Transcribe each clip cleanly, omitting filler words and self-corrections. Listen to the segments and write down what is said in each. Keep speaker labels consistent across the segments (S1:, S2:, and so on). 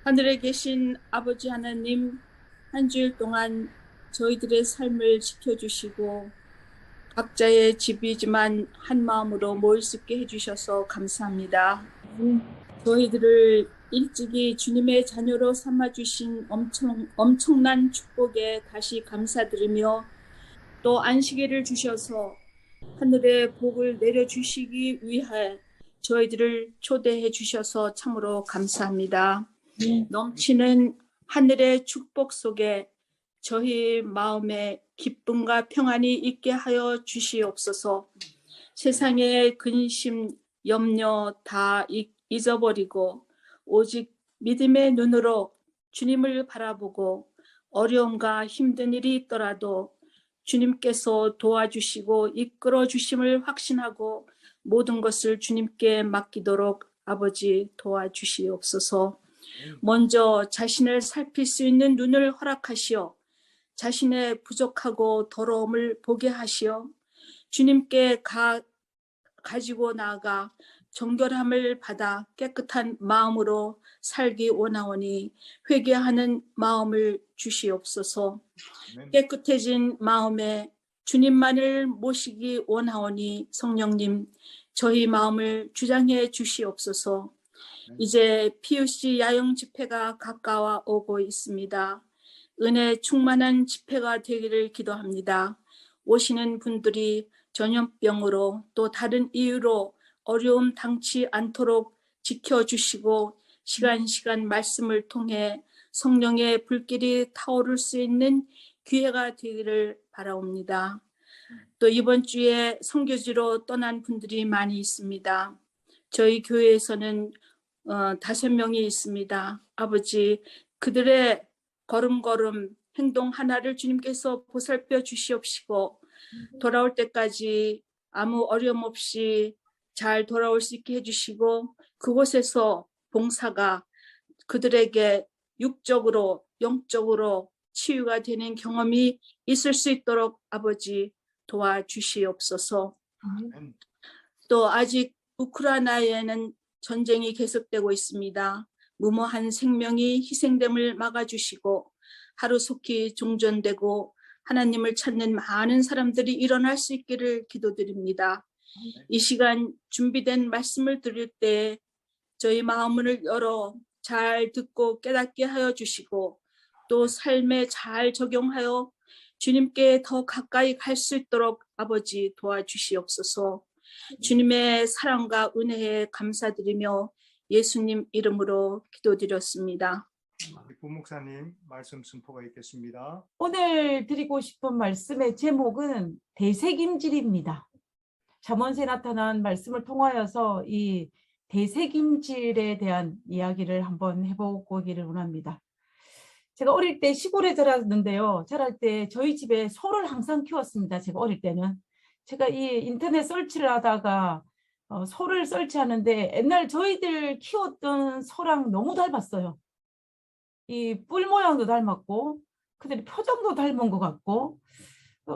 S1: 하늘에 계신 아버지 하나님, 한 주일 동안 저희들의 삶을 지켜주시고 각자의 집이지만 한 마음으로 모일 수 있게 해주셔서 감사합니다. 저희들을 일찍이 주님의 자녀로 삼아주신 엄청난 축복에 다시 감사드리며 또 안식일을 주셔서 하늘의 복을 내려주시기 위해 저희들을 초대해 주셔서 참으로 감사합니다. 넘치는 하늘의 축복 속에 저희 마음에 기쁨과 평안이 있게 하여 주시옵소서. 세상의 근심, 염려 다 잊어버리고 오직 믿음의 눈으로 주님을 바라보고 어려움과 힘든 일이 있더라도 주님께서 도와주시고 이끌어 주심을 확신하고 모든 것을 주님께 맡기도록 아버지 도와주시옵소서. 먼저 자신을 살필 수 있는 눈을 허락하시어 자신의 부족하고 더러움을 보게 하시어 주님께 가지고 나아가 정결함을 받아 깨끗한 마음으로 살기 원하오니 회개하는 마음을 주시옵소서. 깨끗해진 마음에 주님만을 모시기 원하오니 성령님 저희 마음을 주장해 주시옵소서. 이제 PUC 야영 집회가 가까워 오고 있습니다. 은혜 충만한 집회가 되기를 기도합니다. 오시는 분들이 전염병으로 또 다른 이유로 어려움 당치 않도록 지켜주시고 시간 말씀을 통해 성령의 불길이 타오를 수 있는 기회가 되기를 바라옵니다. 또 이번 주에 선교지로 떠난 분들이 많이 있습니다. 저희 교회에서는 5명이 있습니다. 아버지, 그들의 걸음걸음 행동 하나를 주님께서 보살펴 주시옵시고 돌아올 때까지 아무 어려움 없이 잘 돌아올 수 있게 해주시고 그곳에서 봉사가 그들에게 육적으로 영적으로 치유가 되는 경험이 있을 수 있도록 아버지 도와주시옵소서. 또 아직 우크라이나에는 전쟁이 계속되고 있습니다. 무모한 생명이 희생됨을 막아주시고 하루속히 종전되고 하나님을 찾는 많은 사람들이 일어날 수 있기를 기도드립니다. 이 시간 준비된 말씀을 들을 때 저희 마음을 열어 잘 듣고 깨닫게 하여 주시고 또 삶에 잘 적용하여 주님께 더 가까이 갈 수 있도록 아버지 도와주시옵소서. 주님의 사랑과 은혜에 감사드리며 예수님 이름으로 기도드렸습니다.
S2: 부목사님 말씀 순포가 있겠습니다.
S3: 오늘 드리고 싶은 말씀의 제목은 대책임질입니다. 잠언서에 나타난 말씀을 통하여서 이 대책임질에 대한 이야기를 한번 해보기를 원합니다. 제가 어릴 때 시골에 자랐는데요. 자랄 때 저희 집에 소를 항상 키웠습니다. 제가 어릴 때는. 제가 이 인터넷 설치를 하다가 소를 설치하는데 옛날 저희들 키웠던 소랑 너무 닮았어요. 이 뿔 모양도 닮았고 그들이 표정도 닮은 것 같고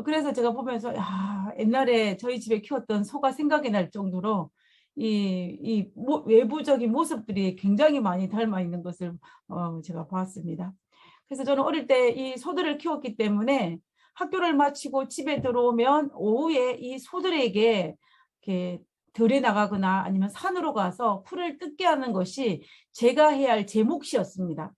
S3: 그래서 제가 보면서 야, 옛날에 저희 집에 키웠던 소가 생각이 날 정도로 외부적인 모습들이 굉장히 많이 닮아 있는 것을 제가 봤습니다. 그래서 저는 어릴 때 이 소들을 키웠기 때문에 학교를 마치고 집에 들어오면 오후에 이 소들에게 이렇게 들에 나가거나 아니면 산으로 가서 풀을 뜯게 하는 것이 제가 해야 할 제 몫이었습니다.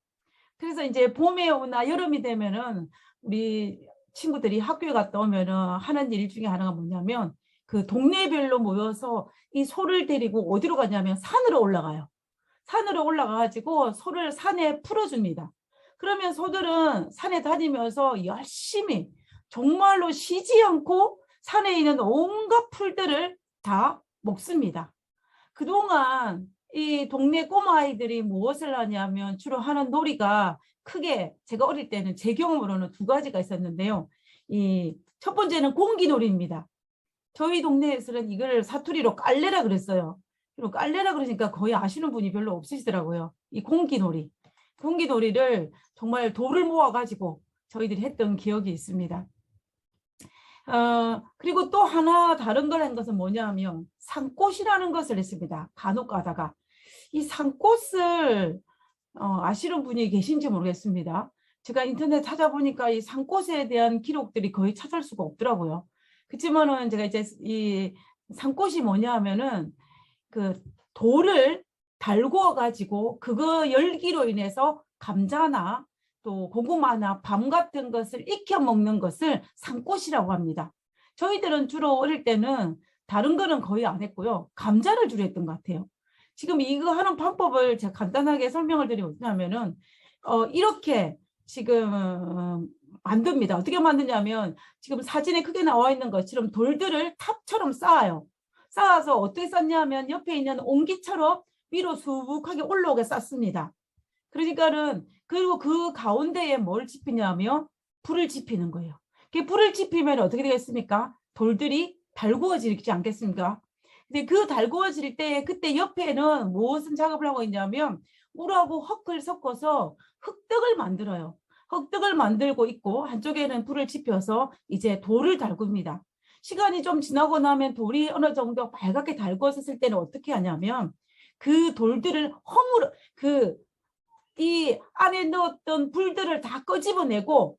S3: 그래서 이제 봄에 오나 여름이 되면은 우리 친구들이 학교에 갔다 오면은 하는 일 중에 하나가 뭐냐면 그 동네별로 모여서 이 소를 데리고 어디로 가냐면 산으로 올라가요. 산으로 올라가가지고 소를 산에 풀어줍니다. 그러면 소들은 산에 다니면서 열심히 정말로 쉬지 않고 산에 있는 온갖 풀들을 다 먹습니다. 그동안 이 동네 꼬마아이들이 무엇을 하냐면 주로 하는 놀이가 크게 제가 어릴 때는 제 경험으로는 2가지가 있었는데요. 이 첫 번째는 공기놀이입니다. 저희 동네에서는 이걸 사투리로 깔래라 그랬어요. 그리고 깔래라 그러니까 거의 아시는 분이 별로 없으시더라고요. 이 공기놀이. 공기놀이를 정말 돌을 모아가지고 저희들이 했던 기억이 있습니다. 그리고 또 하나 다른 걸 한 것은 뭐냐면 산꽃이라는 것을 했습니다. 간혹 가다가 이 산꽃을 아시는 분이 계신지 모르겠습니다. 제가 인터넷 찾아보니까 이 산꽃에 대한 기록들이 거의 찾을 수가 없더라고요. 그렇지만은 제가 이제 이 산꽃이 뭐냐 하면은 그 돌을 달구어 가지고 그거 열기로 인해서 감자나 또 고구마나 밤 같은 것을 익혀 먹는 것을 산꽃이라고 합니다. 저희들은 주로 어릴 때는 다른 거는 거의 안 했고요. 감자를 주로 했던 것 같아요. 지금 이거 하는 방법을 제가 간단하게 설명을 드리면은 이렇게 지금 만듭니다. 어떻게 만드냐면 지금 사진에 크게 나와 있는 것처럼 돌들을 탑처럼 쌓아요. 쌓아서 어떻게 쌓냐면 옆에 있는 옹기처럼 위로 수북하게 올라오게 쌓습니다. 그러니까는 그리고 그 가운데에 뭘 지피냐면 불을 지피는 거예요. 불을 지피면 어떻게 되겠습니까? 돌들이 달구어지지 않겠습니까? 근데 그 달구어질 때 그때 옆에는 무슨 작업을 하고 있냐면 물하고 흙을 섞어서 흙떡을 만들어요. 흙떡을 만들고 있고 한쪽에는 불을 지펴서 이제 돌을 달굽니다. 시간이 좀 지나고 나면 돌이 어느 정도 빨갛게 달구어졌을 때는 어떻게 하냐면 그 돌들을 허물어 이 안에 넣었던 불들을 다 끄집어내고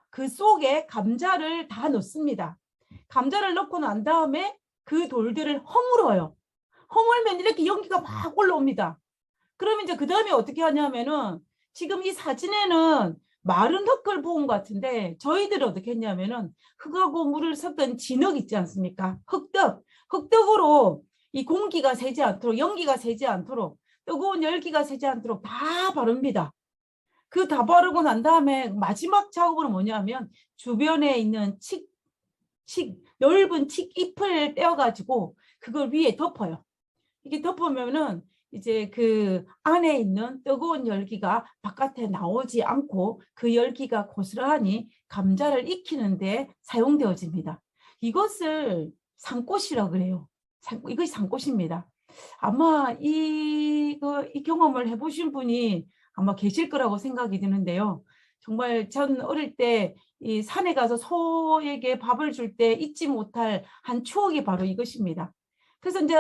S3: 그 속에 감자를 다 넣습니다. 감자를 넣고 난 다음에 그 돌들을 허물어요. 허물면 이렇게 연기가 막 올라옵니다. 그러면 이제 그 다음에 어떻게 하냐면은 지금 이 사진에는 마른 흙을 부은 것 같은데 저희들은 어떻게 했냐면은 흙하고 물을 섞은 진흙 있지 않습니까? 흙떡. 흙떡으로 이 공기가 새지 않도록 연기가 새지 않도록 뜨거운 열기가 새지 않도록 다 바릅니다. 그 다 바르고 난 다음에 마지막 작업으로 뭐냐면 주변에 있는 칡 잎을 떼어가지고 그걸 위에 덮어요. 이게 덮으면은 이제 그 안에 있는 뜨거운 열기가 바깥에 나오지 않고 그 열기가 고스란히 감자를 익히는데 사용되어집니다. 이것을 산꽃이라고 그래요. 이것이 산꽃입니다. 아마 이 경험을 해보신 분이 아마 계실 거라고 생각이 드는데요. 정말 전 어릴 때 이 산에 가서 소에게 밥을 줄 때 잊지 못할 한 추억이 바로 이것입니다. 그래서 이제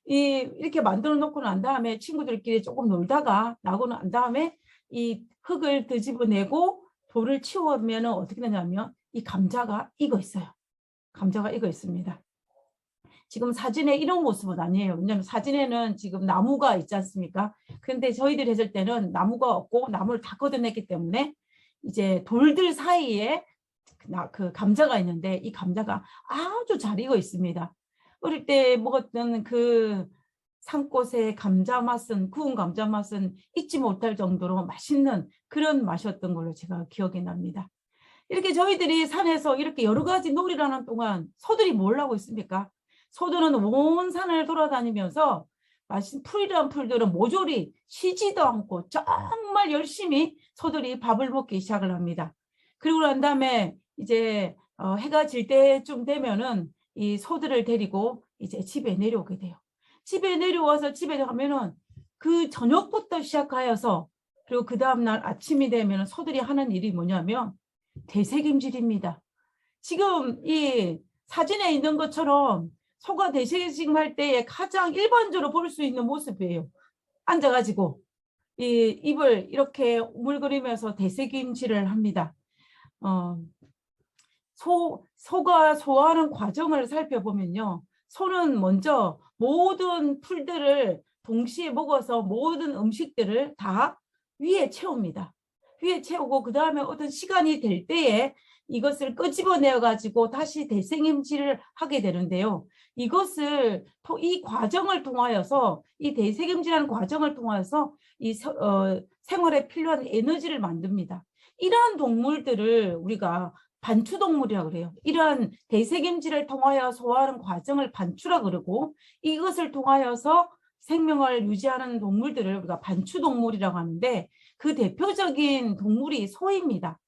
S3: 이렇게 만들어 놓고 난 다음에 친구들끼리 조금 놀다가 나고 난 다음에 이 흙을 뒤집어내고 돌을 치우면 어떻게 되냐면 이 감자가 익어 있어요. 감자가 익어 있습니다. 지금 사진에 이런 모습은 아니에요. 왜냐하면 사진에는 지금 나무가 있지 않습니까? 그런데 저희들이 했을 때는 나무가 없고 나무를 다 걷어냈기 때문에 이제 돌들 사이에 그 감자가 있는데 이 감자가 아주 잘 익어 있습니다. 어릴 때 먹었던 그 산꽃의 감자 맛은, 구운 감자 맛은 잊지 못할 정도로 맛있는 그런 맛이었던 걸로 제가 기억이 납니다. 이렇게 저희들이 산에서 이렇게 여러 가지 놀이를 하는 동안 소들이 뭘 하고 있습니까? 소들은 온 산을 돌아다니면서 풀이란 풀들은 모조리 쉬지도 않고 정말 열심히 소들이 밥을 먹기 시작을 합니다. 그리고 난 다음에 이제 해가 질 때쯤 되면은 이 소들을 데리고 이제 집에 내려오게 돼요. 집에 내려와서 집에 가면은 그 저녁부터 시작하여서 그리고 그 다음날 아침이 되면 소들이 하는 일이 뭐냐면 되새김질입니다. 지금 이 사진에 있는 것처럼 소가 되새김할 때에 가장 일반적으로 볼 수 있는 모습이에요. 앉아가지고 이 입을 이렇게 우물거리면서 되새김질을 합니다. 소가 소화하는 과정을 살펴보면요. 소는 먼저 모든 풀들을 동시에 먹어서 모든 음식들을 다 위에 채웁니다. 위에 채우고 그 다음에 어떤 시간이 될 때에 이것을 끄집어내어 가지고 다시 되새김질을 하게 되는데요. 이것을 이 과정을 통하여서 이 되새김질하는 과정을 통하여서 이 생활에 필요한 에너지를 만듭니다. 이러한 동물들을 우리가 반추동물이라고 그래요. 이러한 되새김질을 통하여 소화하는 과정을 반추라 그러고 이것을 통하여서 생명을 유지하는 동물들을 우리가 반추동물이라고 하는데 그 대표적인 동물이 소입니다.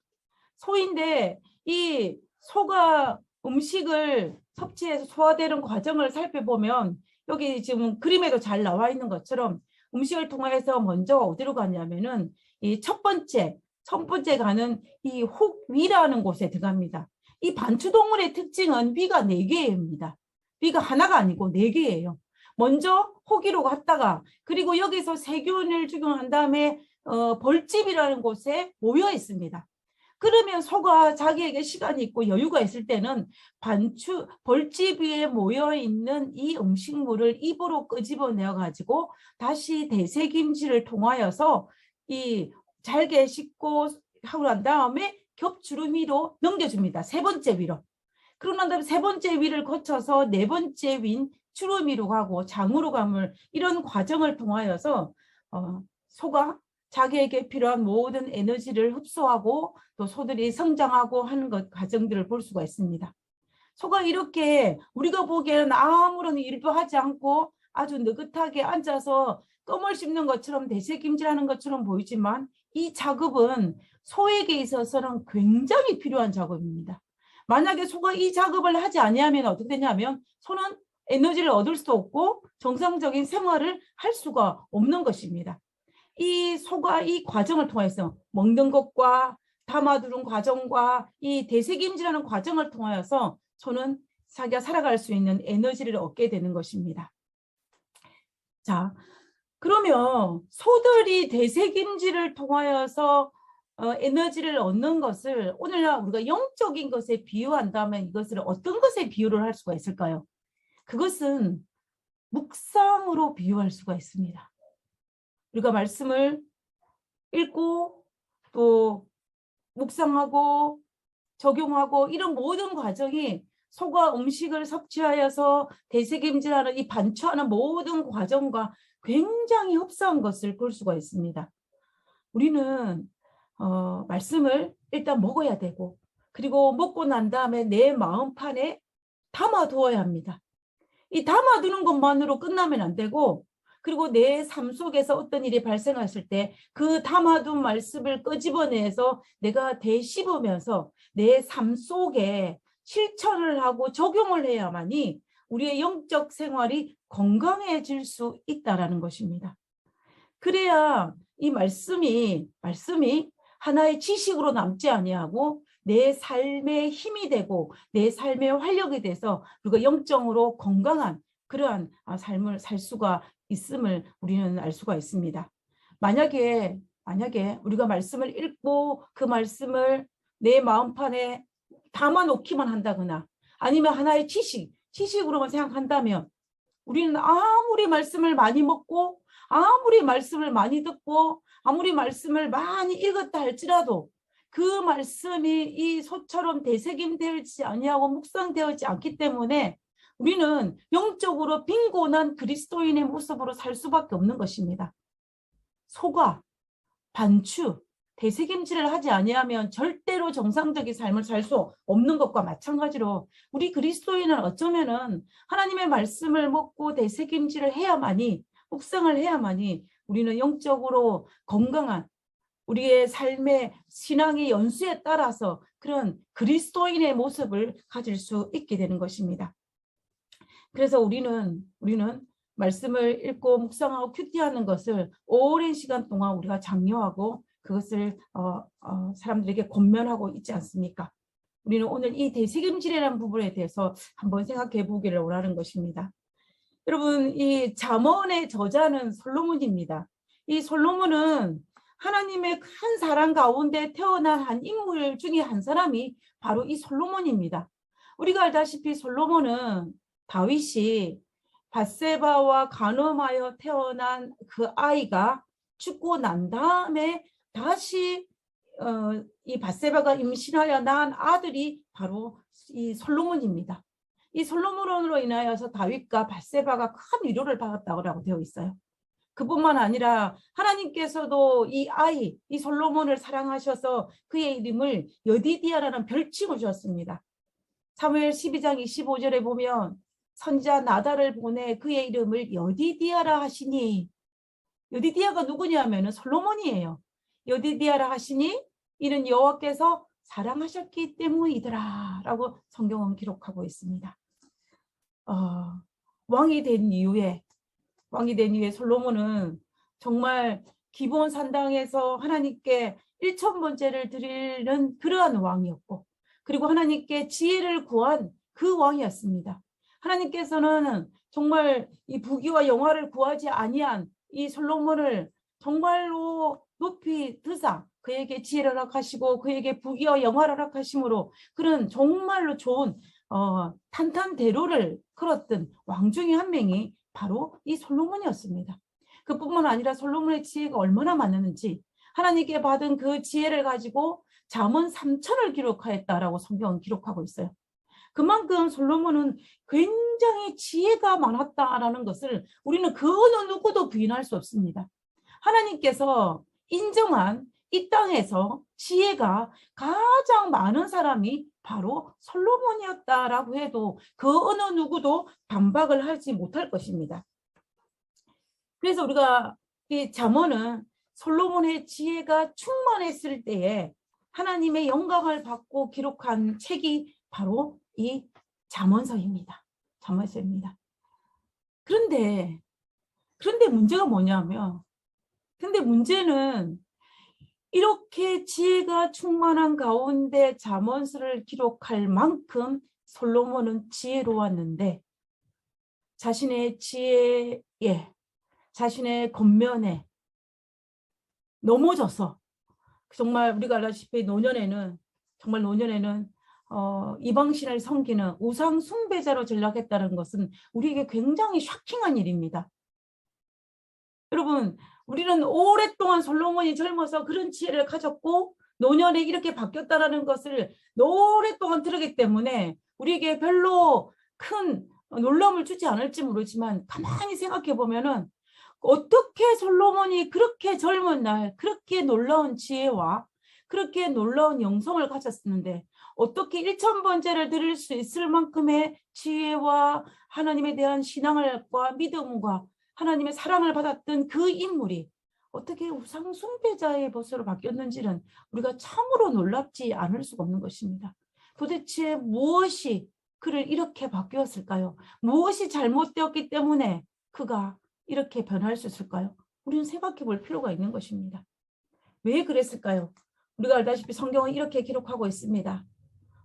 S3: 소인데 이 소가 음식을 섭취해서 소화되는 과정을 살펴보면 여기 지금 그림에도 잘 나와 있는 것처럼 음식을 통해서 먼저 어디로 가냐면은 이 첫 번째 가는 이 혹 위라는 곳에 들어갑니다. 이 반추동물의 특징은 위가 4개입니다. 위가 하나가 아니고 4개예요. 먼저 혹위로 갔다가 그리고 여기서 세균을 죽여난 다음에 벌집이라는 곳에 모여 있습니다. 그러면 소가 자기에게 시간이 있고 여유가 있을 때는 벌집 위에 모여 있는 이 음식물을 입으로 끄집어내어 가지고 다시 대세김치를 통하여서 이 잘게 씻고 하고 난 다음에 겹주름이로 넘겨줍니다. 세 번째 위로. 그러고 난 다음에 세 번째 위를 거쳐서 네 번째 위인 주름이로 가고 장으로 감을 이런 과정을 통하여서 소가 자기에게 필요한 모든 에너지를 흡수하고 또 소들이 성장하고 하는 과정들을 볼 수가 있습니다. 소가 이렇게 우리가 보기에는 아무런 일도 하지 않고 아주 느긋하게 앉아서 껌을 씹는 것처럼 대세김질하는 것처럼 보이지만 이 작업은 소에게 있어서는 굉장히 필요한 작업입니다. 만약에 소가 이 작업을 하지 아니하면 어떻게 되냐면 소는 에너지를 얻을 수 없고 정상적인 생활을 할 수가 없는 것입니다. 이 소가 이 과정을 통해서 먹는 것과 담아두는 과정과 이 대세김질하는 과정을 통하여서 소는 자기가 살아갈 수 있는 에너지를 얻게 되는 것입니다. 자, 그러면 소들이 대세김질을 통하여서 에너지를 얻는 것을 오늘날 우리가 영적인 것에 비유한다면 이것을 어떤 것에 비유를 할 수가 있을까요? 그것은 묵상으로 비유할 수가 있습니다. 우리가 말씀을 읽고 또 묵상하고 적용하고 이런 모든 과정이 소가 음식을 섭취하여서 대세김질하는 이 반추하는 모든 과정과 굉장히 흡사한 것을 볼 수가 있습니다. 우리는 말씀을 일단 먹어야 되고 그리고 먹고 난 다음에 내 마음판에 담아두어야 합니다. 이 담아두는 것만으로 끝나면 안 되고 그리고 내 삶 속에서 어떤 일이 발생했을 때 그 담아둔 말씀을 끄집어내서 내가 되씹으면서 내 삶 속에 실천을 하고 적용을 해야만이 우리의 영적 생활이 건강해질 수 있다는 것입니다. 그래야 이 말씀이 하나의 지식으로 남지 아니하고 내 삶의 힘이 되고 내 삶의 활력이 돼서 우리가 영적으로 건강한 그러한 삶을 살 수가 있음을 우리는 알 수가 있습니다. 만약에 우리가 말씀을 읽고 그 말씀을 내 마음판에 담아놓기만 한다거나 아니면 하나의 지식으로만 생각한다면 우리는 아무리 말씀을 많이 먹고 아무리 말씀을 많이 듣고 아무리 말씀을 많이 읽었다 할지라도 그 말씀이 이 소처럼 되새김되지 아니하고 묵상되지 않기 때문에 우리는 영적으로 빈곤한 그리스도인의 모습으로 살 수밖에 없는 것입니다. 소가 반추, 되새김질을 하지 아니하면 절대로 정상적인 삶을 살 수 없는 것과 마찬가지로 우리 그리스도인은 어쩌면은 하나님의 말씀을 먹고 되새김질을 해야만이 묵상을 해야만이 우리는 영적으로 건강한 우리의 삶의 신앙의 연수에 따라서 그런 그리스도인의 모습을 가질 수 있게 되는 것입니다. 그래서 우리는 말씀을 읽고 묵상하고 큐티하는 것을 오랜 시간 동안 우리가 장려하고 그것을 사람들에게 권면하고 있지 않습니까? 우리는 오늘 이 되새김질이라는 부분에 대해서 한번 생각해 보기를 원하는 것입니다. 여러분, 이 잠언의 저자는 솔로몬입니다. 이 솔로몬은 하나님의 큰 사랑 가운데 태어난 한 인물 중에 한 사람이 바로 이 솔로몬입니다. 우리가 알다시피 솔로몬은 다윗이 밧세바와 간음하여 태어난 그 아이가 죽고 난 다음에 다시 이 밧세바가 임신하여 낳은 아들이 바로 이 솔로몬입니다. 이 솔로몬으로 인하여서 다윗과 밧세바가 큰 위로를 받았다고 되어 있어요. 그뿐만 아니라 하나님께서도 이 솔로몬을 사랑하셔서 그의 이름을 여디디아라는 별칭을 주었습니다. 사무엘 12장 25절에 보면 선지자 나달을 보내 그의 이름을 여디디아라 하시니, 여디디아가 누구냐면 솔로몬이에요. 여디디아라 하시니 이는 여호와께서 사랑하셨기 때문이더라 라고 성경은 기록하고 있습니다. 왕이 된 이후에 솔로몬은 정말 기브온 산당에서 하나님께 1000번째를 드리는 그러한 왕이었고, 그리고 하나님께 지혜를 구한 그 왕이었습니다. 하나님께서는 정말 이 부귀와 영화를 구하지 아니한 이 솔로몬을 정말로 높이 드사 그에게 지혜를 허락하시고 그에게 부귀와 영화를 허락하심으로 그런 정말로 좋은 탄탄대로를 걸었던 왕 중에 한 명이 바로 이 솔로몬이었습니다. 그뿐만 아니라 솔로몬의 지혜가 얼마나 많았는지 하나님께 받은 그 지혜를 가지고 잠언 3천을 기록하였다라고 성경은 기록하고 있어요. 그만큼 솔로몬은 굉장히 지혜가 많았다라는 것을 우리는 그 어느 누구도 부인할 수 없습니다. 하나님께서 인정한 이 땅에서 지혜가 가장 많은 사람이 바로 솔로몬이었다라고 해도 그 어느 누구도 반박을 하지 못할 것입니다. 그래서 우리가 이 잠언은 솔로몬의 지혜가 충만했을 때에 하나님의 영광을 받고 기록한 책이 바로 이 잠언서입니다. 잠언서입니다. 그런데 문제가 뭐냐면, 근데 문제는 이렇게 지혜가 충만한 가운데 잠언서를 기록할 만큼 솔로몬은 지혜로웠는데 자신의 지혜에, 자신의 겉면에 넘어져서 정말 우리가 알다시피 노년에는 이방신을 섬기는 우상 숭배자로 전락했다는 것은 우리에게 굉장히 쇼킹한 일입니다. 여러분, 우리는 오랫동안 솔로몬이 젊어서 그런 지혜를 가졌고 노년에 이렇게 바뀌었다는 것을 오랫동안 들었기 때문에 우리에게 별로 큰 놀라움을 주지 않을지 모르지만 가만히 생각해 보면은 어떻게 솔로몬이 그렇게 젊은 날 그렇게 놀라운 지혜와 그렇게 놀라운 영성을 가졌었는데 어떻게 1000번째를 드릴 수 있을 만큼의 지혜와 하나님에 대한 신앙과 믿음과 하나님의 사랑을 받았던 그 인물이 어떻게 우상 숭배자의 벗으로 바뀌었는지는 우리가 참으로 놀랍지 않을 수가 없는 것입니다. 도대체 무엇이 그를 이렇게 바뀌었을까요? 무엇이 잘못되었기 때문에 그가 이렇게 변할 수 있을까요? 우리는 생각해 볼 필요가 있는 것입니다. 왜 그랬을까요? 우리가 알다시피 성경은 이렇게 기록하고 있습니다.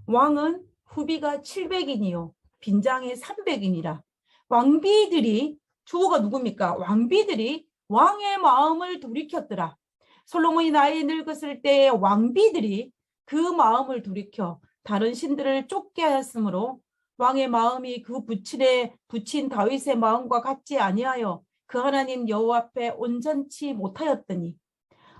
S3: 왕은 후비가 700인이요 빈장이 300인이라. 왕비들이, 주어가 누굽니까? 왕비들이 왕의 마음을 돌이켰더라. 솔로몬이 나이 늙었을 때의 왕비들이 그 마음을 돌이켜 다른 신들을 쫓게 하였으므로 왕의 마음이 그 부친 다윗의 마음과 같지 아니하여 그 하나님 여호와 앞에 온전치 못하였더니.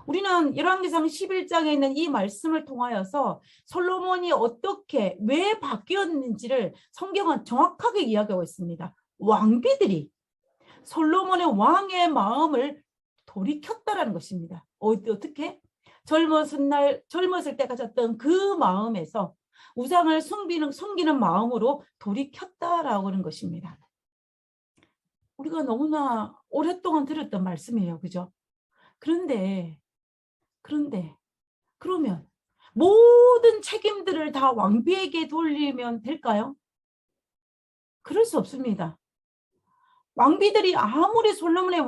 S3: 우리는 열왕기상 11장에 있는 이 말씀을 통하여서 솔로몬이 어떻게 왜 바뀌었는지를 성경은 정확하게 이야기하고 있습니다. 왕비들이 솔로몬의 왕의 마음을 돌이켰다라는 것입니다. 어떻게? 젊었을 때 가졌던 그 마음에서 우상을 숨기는 마음으로 돌이켰다라고 하는 것입니다. 우리가 너무나 오랫동안 들었던 말씀이에요. 그죠? 그러면 모든 책임들을 다 왕비에게 돌리면 될까요? 그럴 수 없습니다. 왕비들이 아무리 솔로몬의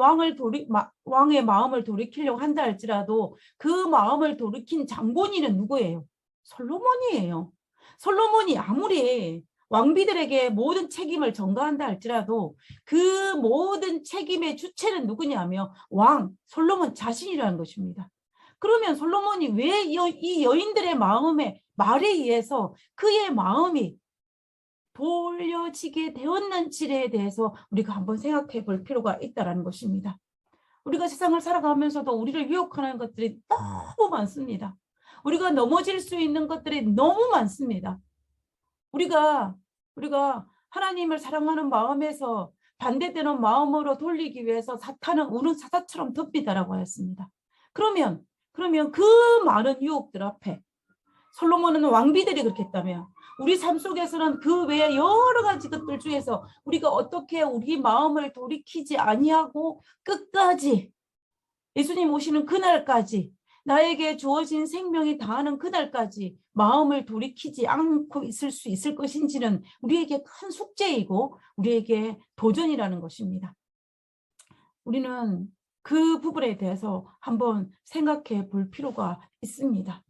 S3: 왕의 마음을 돌이키려고 한다 할지라도 그 마음을 돌이킨 장본인은 누구예요? 솔로몬이에요. 솔로몬이 아무리 왕비들에게 모든 책임을 전가한다 할지라도 그 모든 책임의 주체는 누구냐면 왕 솔로몬 자신이라는 것입니다. 그러면 솔로몬이 왜 이 여인들의 마음에 말에 의해서 그의 마음이 돌려지게 되었는지에 대해서 우리가 한번 생각해 볼 필요가 있다는 것입니다. 우리가 세상을 살아가면서도 우리를 유혹하는 것들이 너무 많습니다. 우리가 넘어질 수 있는 것들이 너무 많습니다. 우리가 하나님을 사랑하는 마음에서 반대되는 마음으로 돌리기 위해서 사탄은 우는 사자처럼 덮이다라고 하였습니다. 그러면 그 많은 유혹들 앞에 솔로몬은 왕비들이 그렇게 했다면 우리 삶 속에서는 그 외에 여러 가지 것들 중에서 우리가 어떻게 우리 마음을 돌이키지 아니하고 끝까지 예수님 오시는 그날까지 나에게 주어진 생명이 다하는 그날까지 마음을 돌이키지 않고 있을 수 있을 것인지는 우리에게 큰 숙제이고 우리에게 도전이라는 것입니다. 우리는 그 부분에 대해서 한번 생각해 볼 필요가 있습니다.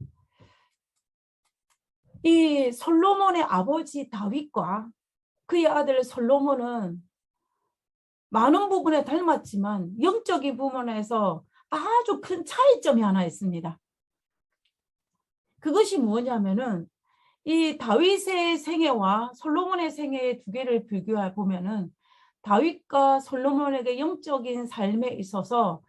S3: 이 솔로몬의 아버지 다윗과 그의 아들 솔로몬은 많은 부분에 닮았지만 영적인 부분에서 아주 큰 차이점이 하나 있습니다. 그것이 뭐냐면은 이 다윗의 생애와 솔로몬의 생애 두 개를 비교해 보면은 다윗과 솔로몬에게 영적인 삶에 있어서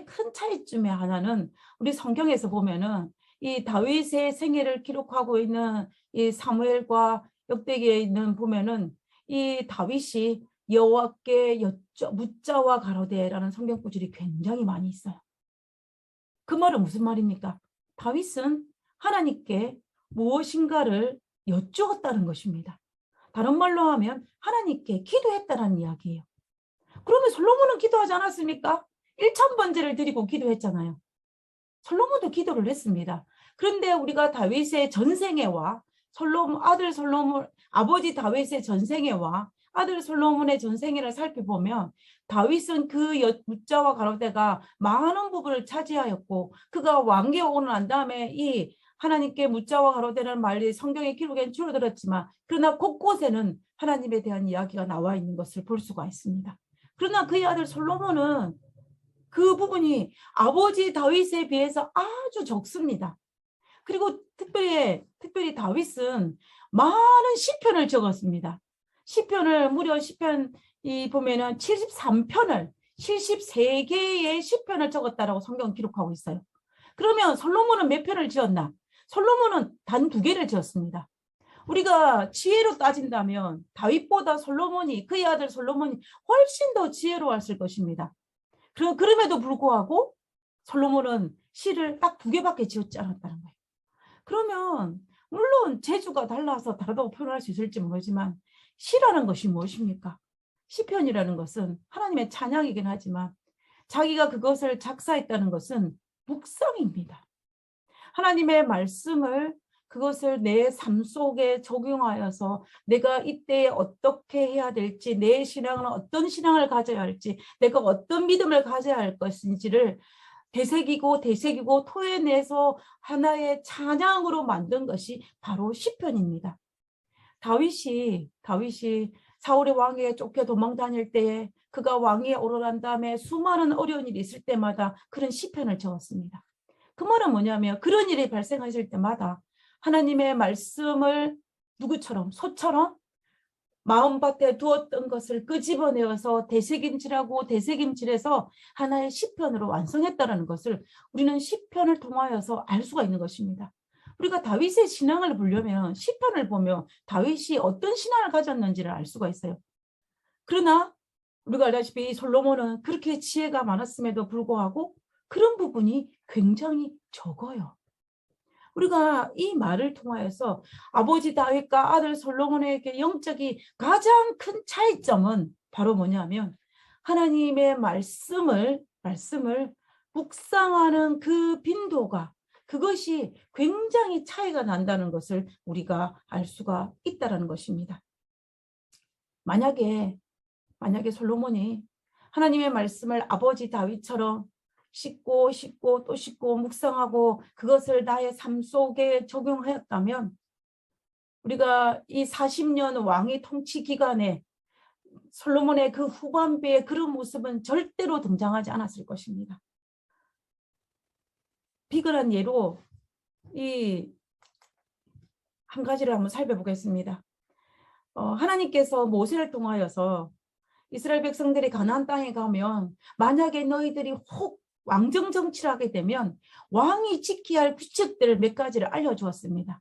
S3: 큰 차이점의 하나는 우리 성경에서 보면은 이 다윗의 생애를 기록하고 있는 이 사무엘과 역대기에 있는 보면은 이 다윗이 여호와께 묻자와 가로되라는 성경 구절이 굉장히 많이 있어요. 그 말은 무슨 말입니까? 다윗은 하나님께 무엇인가를 여쭈었다는 것입니다. 다른 말로 하면 하나님께 기도했다는 이야기예요. 그러면 솔로몬은 기도하지 않았습니까? 1,000번제를 드리고 기도했잖아요. 솔로몬도 기도를 했습니다. 그런데 우리가 다윗의 전생애와 아버지 다윗의 전생애와 아들 솔로몬의 전생애를 살펴보면 다윗은 그 묻자와 가로대가 많은 부분을 차지하였고 그가 왕위에 오고 난 다음에 이 하나님께 묻자와 가로대라는 말이 성경의 기록엔 줄어들었지만 그러나 곳곳에는 하나님에 대한 이야기가 나와 있는 것을 볼 수가 있습니다. 그러나 그의 아들 솔로몬은 그 부분이 아버지 다윗에 비해서 아주 적습니다. 그리고 특별히 다윗은 많은 시편을 적었습니다. 시편을 무려 시편이 보면은 73편을 73개의 시편을 적었다라고 성경 기록하고 있어요. 그러면 솔로몬은 몇 편을 지었나? 솔로몬은 단 2개를 지었습니다. 우리가 지혜로 따진다면 다윗보다 그의 아들 솔로몬이 훨씬 더 지혜로웠을 것입니다. 그럼에도 불구하고 솔로몬은 시를 딱 2개밖에 지었지 않았다는 거예요. 그러면 물론 재주가 달라서 다르다고 표현할 수 있을지 모르지만 시라는 것이 무엇입니까? 시편이라는 것은 하나님의 찬양이긴 하지만 자기가 그것을 작사했다는 것은 묵상입니다. 하나님의 말씀을 그것을 내 삶 속에 적용하여서 내가 이때에 어떻게 해야 될지, 내 신앙은 어떤 신앙을 가져야 할지, 내가 어떤 믿음을 가져야 할 것인지를 되새기고 토해내서 하나의 찬양으로 만든 것이 바로 시편입니다. 다윗이 사울의 왕위에 쫓겨 도망 다닐 때에 그가 왕위에 오르난 다음에 수많은 어려운 일이 있을 때마다 그런 시편을 적었습니다. 그 말은 뭐냐면 그런 일이 발생하실 때마다 하나님의 말씀을 소처럼 마음밭에 두었던 것을 끄집어내어서 되새김질해서 하나의 시편으로 완성했다는 것을 우리는 시편을 통하여서 알 수가 있는 것입니다. 우리가 다윗의 신앙을 보려면 시편을 보며 다윗이 어떤 신앙을 가졌는지를 알 수가 있어요. 그러나 우리가 알다시피 이 솔로몬은 그렇게 지혜가 많았음에도 불구하고 그런 부분이 굉장히 적어요. 우리가 이 말을 통하여서 아버지 다윗과 아들 솔로몬에게 영적인 가장 큰 차이점은 바로 뭐냐면 하나님의 말씀을 묵상하는 그 빈도가 그것이 굉장히 차이가 난다는 것을 우리가 알 수가 있다는 것입니다. 만약에 솔로몬이 하나님의 말씀을 아버지 다윗처럼 씻고 또 씻고 묵상하고 그것을 나의 삶 속에 적용하였다면 우리가 이 40년 왕위 통치 기간에 솔로몬의 그 후반부의 그런 모습은 절대로 등장하지 않았을 것입니다. 비근한 예로 이 한 가지를 한번 살펴보겠습니다. 하나님께서 모세를 통하여서 이스라엘 백성들이 가나안 땅에 가면 만약에 너희들이 혹 왕정 정치를 하게 되면 왕이 지켜야 할 규칙들을 몇 가지를 알려주었습니다.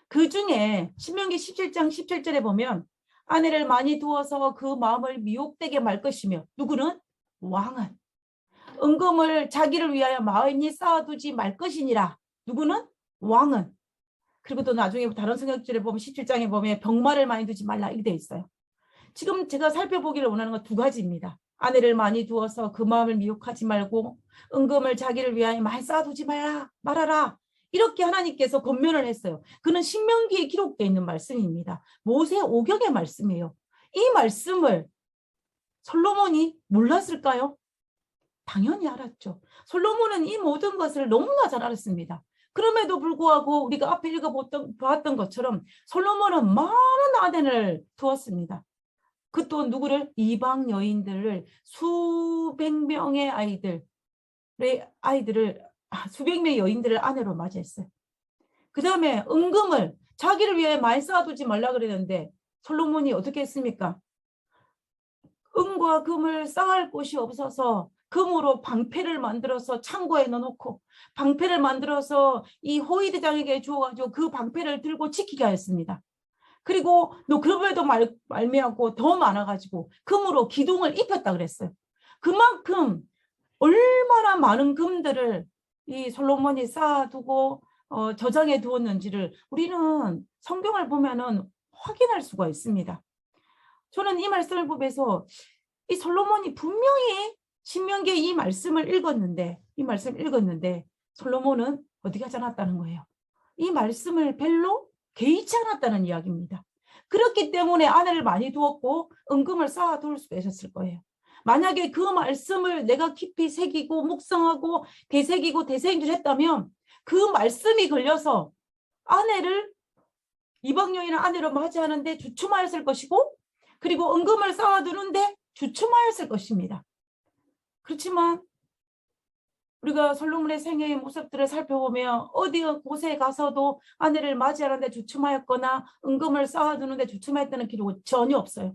S3: 그 중에 신명기 17장 17절에 보면 아내를 많이 두어서 그 마음을 미혹되게 말 것이며 누구는? 왕은. 은금을 자기를 위하여 마음이 쌓아두지 말 것이니라. 누구는? 왕은. 그리고 또 나중에 다른 성경절에 보면 17장에 보면 병마를 많이 두지 말라 이렇게 돼 있어요. 지금 제가 살펴보기를 원하는 건 2가지입니다. 아내를 많이 두어서 그 마음을 미혹하지 말고 은금을 자기를 위하여 많이 쌓아두지 말아라. 이렇게 하나님께서 권면을 했어요. 그는 신명기에 기록되어 있는 말씀입니다. 모세 오경의 말씀이에요. 이 말씀을 솔로몬이 몰랐을까요? 당연히 알았죠. 솔로몬은 이 모든 것을 너무나 잘 알았습니다. 그럼에도 불구하고 우리가 앞에 읽어봤던 것처럼 솔로몬은 많은 아내를 두었습니다. 그 또 누구를? 이방 여인들을 수백 명의 아이들을 아이들을 수백 명의 여인들을 아내로 맞이했어요. 그 다음에 은금을 자기를 위해 많이 쌓아두지 말라 그랬는데 솔로몬이 어떻게 했습니까? 은과 금을 쌓을 곳이 없어서 금으로 방패를 만들어서 창고에 넣어놓고 방패를 만들어서 이 호위대장에게 주어가지고 그 방패를 들고 지키게 하였습니다. 그리고 너 그럼에도 말미암고 더 많아가지고 금으로 기둥을 입혔다 그랬어요. 그만큼 얼마나 많은 금들을 이 솔로몬이 쌓아두고 저장해 두었는지를 우리는 성경을 보면은 확인할 수가 있습니다. 저는 이 말씀을 보면서 이 솔로몬이 분명히 신명기에 이 말씀을 읽었는데 솔로몬은 어떻게 하지 않았다는 거예요. 이 말씀을 별로 개의치 않았다는 이야기입니다. 그렇기 때문에 아내를 많이 두었고 은금을 쌓아둘 수가 있었을 거예요. 만약에 그 말씀을 내가 깊이 새기고 묵상하고 되새기고 되새김질했다면 그 말씀이 걸려서 아내를 이방 여인을 아내로 맞이하는데 주춤하였을 것이고 그리고 은금을 쌓아두는데 주춤하였을 것입니다. 그렇지만 우리가 솔로몬의 생애의 모습들을 살펴보면 어디 곳에 가서도 아내를 맞이하는데 주춤하였거나 은금을 쌓아두는데 주춤했다는 기록은 전혀 없어요.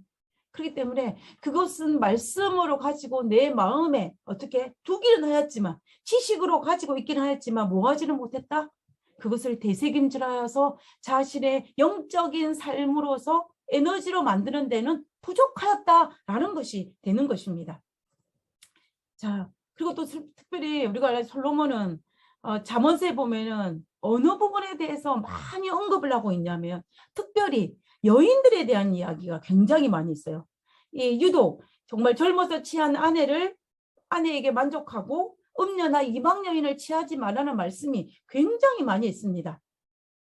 S3: 그렇기 때문에 그것은 말씀으로 가지고 내 마음에 어떻게 두기는 하였지만 지식으로 가지고 있기는 하였지만 뭐 하지는 못했다? 그것을 되새김질하여서 자신의 영적인 삶으로서 에너지로 만드는 데는 부족하였다라는 것이 되는 것입니다. 자, 그리고 또 특별히 우리가 솔로몬은 잠언서에 보면은 어느 부분에 대해서 많이 언급을 하고 있냐면 특별히 여인들에 대한 이야기가 굉장히 많이 있어요. 유독 정말 젊어서 취한 아내에게 만족하고 음녀나 이방 여인을 취하지 말라는 말씀이 굉장히 많이 있습니다.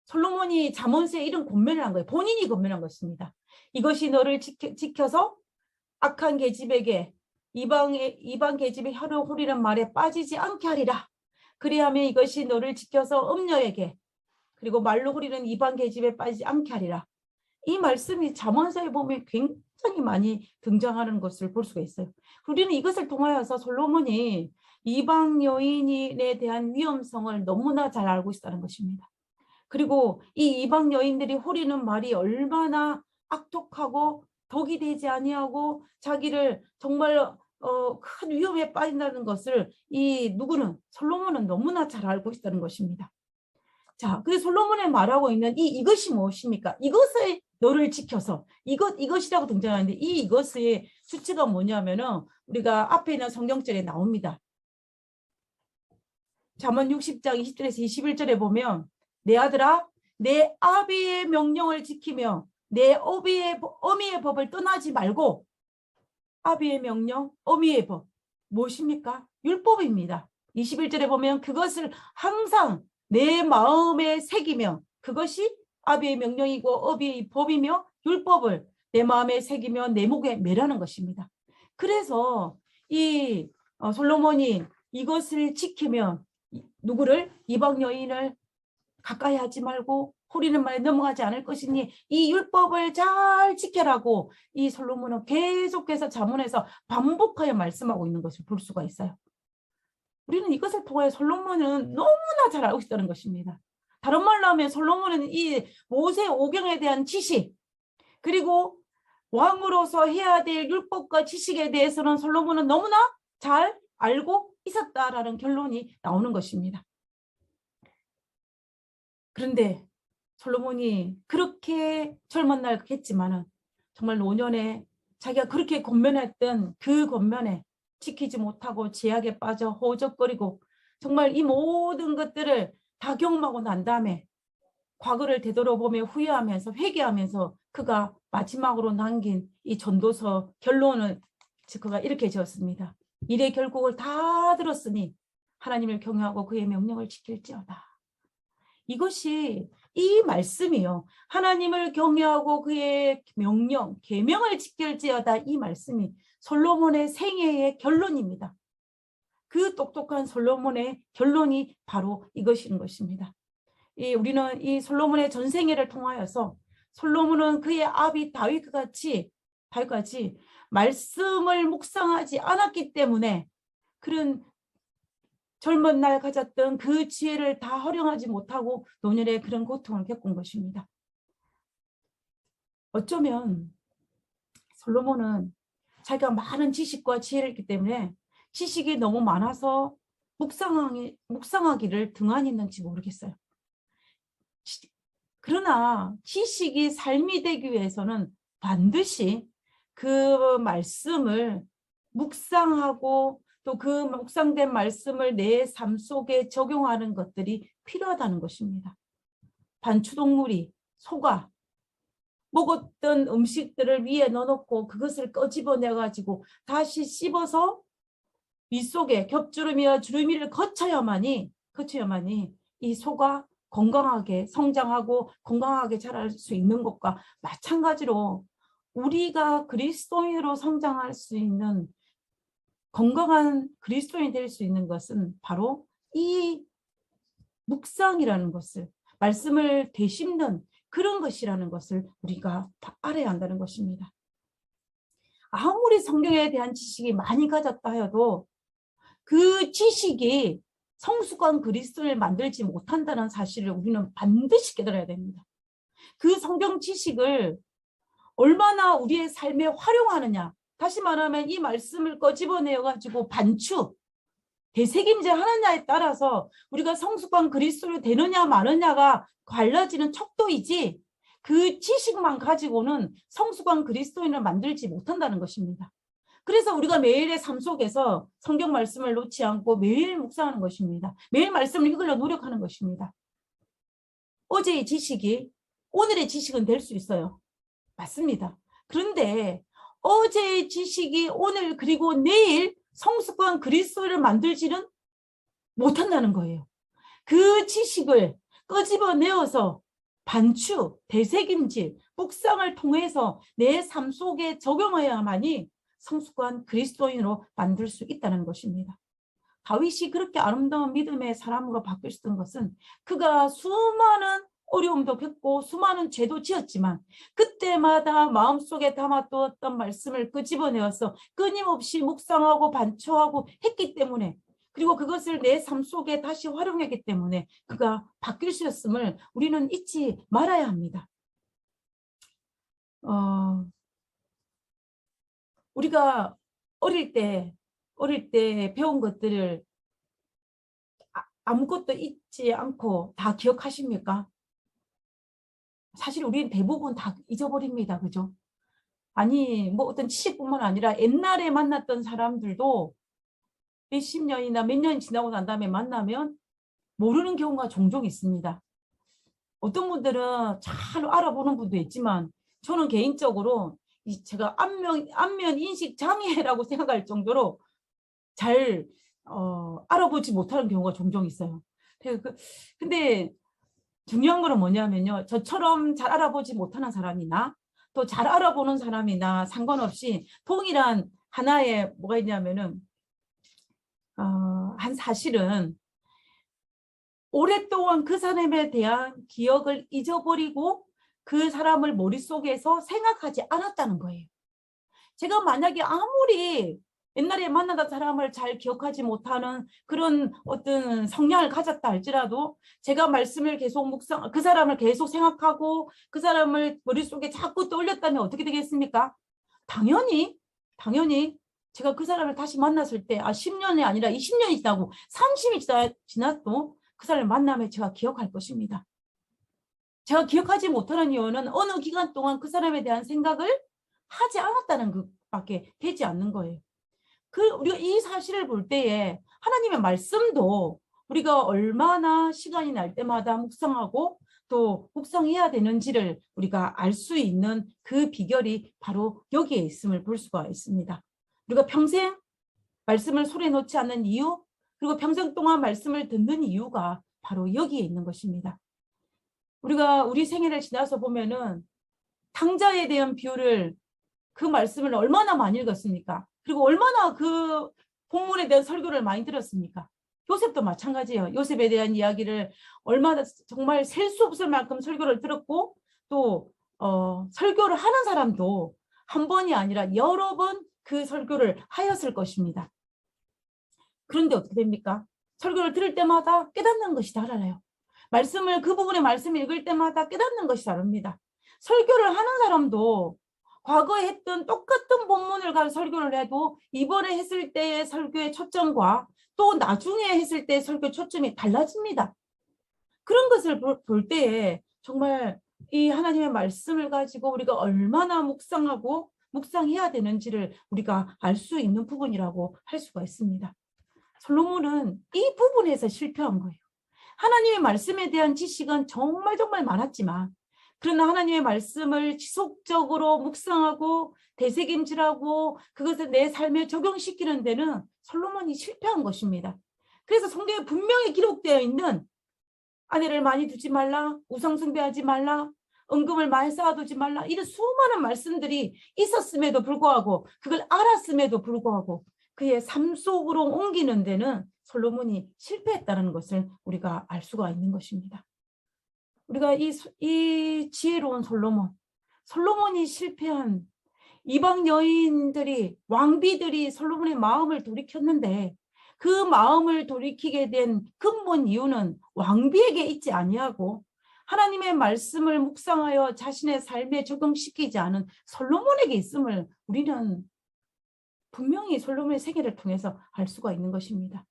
S3: 솔로몬이 잠언서에 이런 권면을 한 거예요. 본인이 권면한 것입니다. 이것이 너를 지켜서 악한 계집에게 이방 계집의 혀를 후리는 말에 빠지지 않게 하리라. 그리하면 이것이 너를 지켜서 음녀에게 그리고 말로 후리는 이방 계집에 빠지지 않게 하리라. 이 말씀이 잠언서에 보면 굉장히 많이 등장하는 것을 볼 수가 있어요. 우리는 이것을 통하여서 솔로몬이 이방 여인에 대한 위험성을 너무나 잘 알고 있다는 것입니다. 그리고 이 이방 여인들이 후리는 말이 얼마나 악독하고 덕이 되지 아니하고 자기를 정말 큰 위험에 빠진다는 것을 솔로몬은 너무나 잘 알고 있다는 것입니다. 자, 그래서 솔로몬이 말하고 있는 이것이 무엇입니까? 이것을 너를 지켜서 이것이라고 등장하는데 이것의 수치가 뭐냐면은 우리가 앞에 있는 성경절에 나옵니다. 잠언 60장 20절에서 21절에 보면 내 아들아 내 아비의 명령을 지키며 내 어미의 법을 떠나지 말고 아비의 명령, 어미의 법 무엇입니까? 율법입니다. 21절에 보면 그것을 항상 내 마음에 새기며 그것이 아비의 명령이고 어비의 법이며 율법을 내 마음에 새기며 내 목에 매라는 것입니다. 그래서 솔로몬이 이것을 지키면 누구를? 이방 여인을 가까이 하지 말고 후리는 말에 넘어가지 않을 것이니 이 율법을 잘 지켜라고 이 솔로몬은 계속해서 잠언에서 반복하여 말씀하고 있는 것을 볼 수가 있어요. 우리는 이것을 통해 솔로몬은 너무나 잘 알고 있다는 것입니다. 다른 말로 하면 솔로몬은 이 모세 오경에 대한 지식 그리고 왕으로서 해야 될 율법과 지식에 대해서는 솔로몬은 너무나 잘 알고 있었다라는 결론이 나오는 것입니다. 그런데 솔로몬이 그렇게 젊은 날 했지만은 정말 노년에 자기가 그렇게 권면했던 그 권면에 지키지 못하고 제약에 빠져 허우적거리고 정말 이 모든 것들을 다 경험하고 난 다음에 과거를 되돌아보며 후회하면서 회개하면서 그가 마지막으로 남긴 이 전도서 결론을 그가 이렇게 지었습니다. 일의 결국을 다 들었으니 하나님을 경외하고 그의 명령을 지킬지어다. 이것이 이 말씀이요. 하나님을 경외하고 그의 명령, 계명을 지킬지어다 이 말씀이 솔로몬의 생애의 결론입니다. 그 똑똑한 솔로몬의 결론이 바로 이것인 것입니다. 우리는 이 솔로몬의 전생애를 통하여서 솔로몬은 그의 아비 다윗같이 말씀을 묵상하지 않았기 때문에 그런 젊은 날 가졌던 그 지혜를 다 활용하지 못하고 노년의 그런 고통을 겪은 것입니다. 어쩌면 솔로몬은 자기가 많은 지식과 지혜를 했기 때문에 지식이 너무 많아서 묵상하기를 등한했는지 모르겠어요. 그러나 지식이 삶이 되기 위해서는 반드시 그 말씀을 묵상하고 또 그 묵상된 말씀을 내 삶 속에 적용하는 것들이 필요하다는 것입니다. 반추동물이 소가 먹었던 음식들을 위에 넣어놓고 그것을 끄집어내 가지고 다시 씹어서 윗속에 겹주름이와 주름이를 거쳐야만이 이 소가 건강하게 성장하고 건강하게 자랄 수 있는 것과 마찬가지로 우리가 그리스도인으로 성장할 수 있는 건강한 그리스도인이 될 수 있는 것은 바로 이 묵상이라는 것을, 말씀을 되씹는 그런 것이라는 것을 우리가 알아야 한다는 것입니다. 아무리 성경에 대한 지식이 많이 가졌다 해도 그 지식이 성숙한 그리스도를 만들지 못한다는 사실을 우리는 반드시 깨달아야 됩니다. 그 성경 지식을 얼마나 우리의 삶에 활용하느냐, 다시 말하면 이 말씀을 꺼집어내어 가지고 반추, 되새김질 하느냐에 따라서 우리가 성숙한 그리스도로 되느냐 마느냐가 갈라지는 척도이지, 그 지식만 가지고는 성숙한 그리스도인을 만들지 못한다는 것입니다. 그래서 우리가 매일의 삶 속에서 성경 말씀을 놓지 않고 매일 묵상하는 것입니다. 매일 말씀을 읽으려 노력하는 것입니다. 어제의 지식이 오늘의 지식은 될 수 있어요. 맞습니다. 그런데 어제의 지식이 오늘 그리고 내일 성숙한 그리스도를 만들지는 못한다는 거예요. 그 지식을 끄집어내어서 반추, 되새김질, 묵상을 통해서 내 삶 속에 적용해야만이 성숙한 그리스도인으로 만들 수 있다는 것입니다. 다윗이 그렇게 아름다운 믿음의 사람으로 바뀔 수 있는 것은 그가 수많은 어려움도 겪고 수많은 죄도 지었지만 그때마다 마음속에 담아두었던 말씀을 끄집어내어서 끊임없이 묵상하고 반추하고 했기 때문에, 그리고 그것을 내 삶 속에 다시 활용했기 때문에 그가 바뀔 수 있음을 우리는 잊지 말아야 합니다. 우리가 어릴 때 배운 것들을 아무것도 잊지 않고 다 기억하십니까? 사실 우리는 대부분 다 잊어버립니다. 그죠? 아니, 뭐 어떤 지식뿐만 아니라 옛날에 만났던 사람들도 몇십 년이나 몇 년이 지나고 난 다음에 만나면 모르는 경우가 종종 있습니다. 어떤 분들은 잘 알아보는 분도 있지만 저는 개인적으로 제가 안면 인식 장애라고 생각할 정도로 잘 알아보지 못하는 경우가 종종 있어요. 근데 중요한 거는 뭐냐면요, 저처럼 잘 알아보지 못하는 사람이나 또 잘 알아보는 사람이나 상관없이 동일한 하나의 뭐가 있냐면은 한 사실은 오랫동안 그 사람에 대한 기억을 잊어버리고 그 사람을 머릿속에서 생각하지 않았다는 거예요. 제가 만약에 아무리 옛날에 만나던 사람을 잘 기억하지 못하는 그런 어떤 성향을 가졌다 할지라도 제가 말씀을 계속 그 사람을 계속 생각하고 그 사람을 머릿속에 자꾸 떠올렸다면 어떻게 되겠습니까? 당연히 제가 그 사람을 다시 만났을 때 10년이 아니라 20년이 지나고 30년이 지나도 그 사람을 만나면 제가 기억할 것입니다. 제가 기억하지 못하는 이유는 어느 기간 동안 그 사람에 대한 생각을 하지 않았다는 것밖에 되지 않는 거예요. 우리가 이 사실을 볼 때에 하나님의 말씀도 우리가 얼마나 시간이 날 때마다 묵상하고 또 묵상해야 되는지를 우리가 알 수 있는 그 비결이 바로 여기에 있음을 볼 수가 있습니다. 우리가 평생 말씀을 소리에 놓지 않는 이유, 그리고 평생 동안 말씀을 듣는 이유가 바로 여기에 있는 것입니다. 우리가 우리 생애를 지나서 보면은 탕자에 대한 비유를, 그 말씀을 얼마나 많이 읽었습니까? 그리고 얼마나 그 본문에 대한 설교를 많이 들었습니까? 요셉도 마찬가지예요. 요셉에 대한 이야기를 얼마나 정말 셀 수 없을 만큼 설교를 들었고, 또 설교를 하는 사람도 한 번이 아니라 여러 번 그 설교를 하였을 것입니다. 그런데 어떻게 됩니까? 설교를 들을 때마다 깨닫는 것이 달라요. 그 부분의 말씀을 읽을 때마다 깨닫는 것이 다릅니다. 설교를 하는 사람도 과거에 했던 똑같은 본문을 가지고 설교를 해도 이번에 했을 때의 설교의 초점과 또 나중에 했을 때의 설교 초점이 달라집니다. 그런 것을 볼 때에 정말 이 하나님의 말씀을 가지고 우리가 얼마나 묵상하고 묵상해야 되는지를 우리가 알 수 있는 부분이라고 할 수가 있습니다. 솔로몬은 이 부분에서 실패한 거예요. 하나님의 말씀에 대한 지식은 정말 많았지만 그러나 하나님의 말씀을 지속적으로 묵상하고 되새김질하고 그것을 내 삶에 적용시키는 데는 솔로몬이 실패한 것입니다. 그래서 성경에 분명히 기록되어 있는 아내를 많이 두지 말라, 우상 숭배하지 말라, 은금을 많이 쌓아두지 말라, 이런 수많은 말씀들이 있었음에도 불구하고 그걸 알았음에도 불구하고 그의 삶 속으로 옮기는 데는 솔로몬이 실패했다는 것을 우리가 알 수가 있는 것입니다. 우리가 이 지혜로운 솔로몬이 실패한 이방 여인들이, 왕비들이 솔로몬의 마음을 돌이켰는데 그 마음을 돌이키게 된 근본 이유는 왕비에게 있지 아니하고 하나님의 말씀을 묵상하여 자신의 삶에 적용시키지 않은 솔로몬에게 있음을 우리는 분명히 솔로몬의 세계를 통해서 알 수가 있는 것입니다.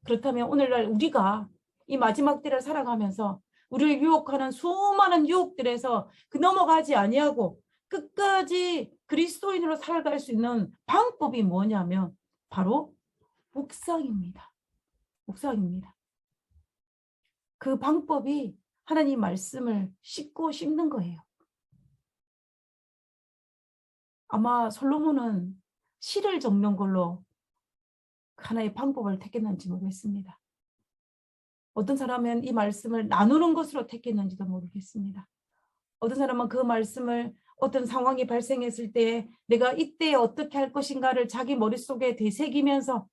S3: 그렇다면 오늘날 우리가 이 마지막 때를 살아가면서 우리를 유혹하는 수많은 유혹들에서 넘어가지 아니하고 끝까지 그리스도인으로 살아갈 수 있는 방법이 뭐냐면 바로 묵상입니다. 그 방법이 하나님 말씀을 씹고 씹는 거예요. 아마 솔로몬은 시를 적는 걸로 하나의 방법을 택했는지 모르겠습니다. 어떤 사람은 이 말씀을 나누는 것으로 택했는지도 모르겠습니다. 어떤 사람은 그 말씀을 어떤 상황이 발생했을 때 내가 이때 어떻게 할 것인가를 자기 머릿속에 되새기면서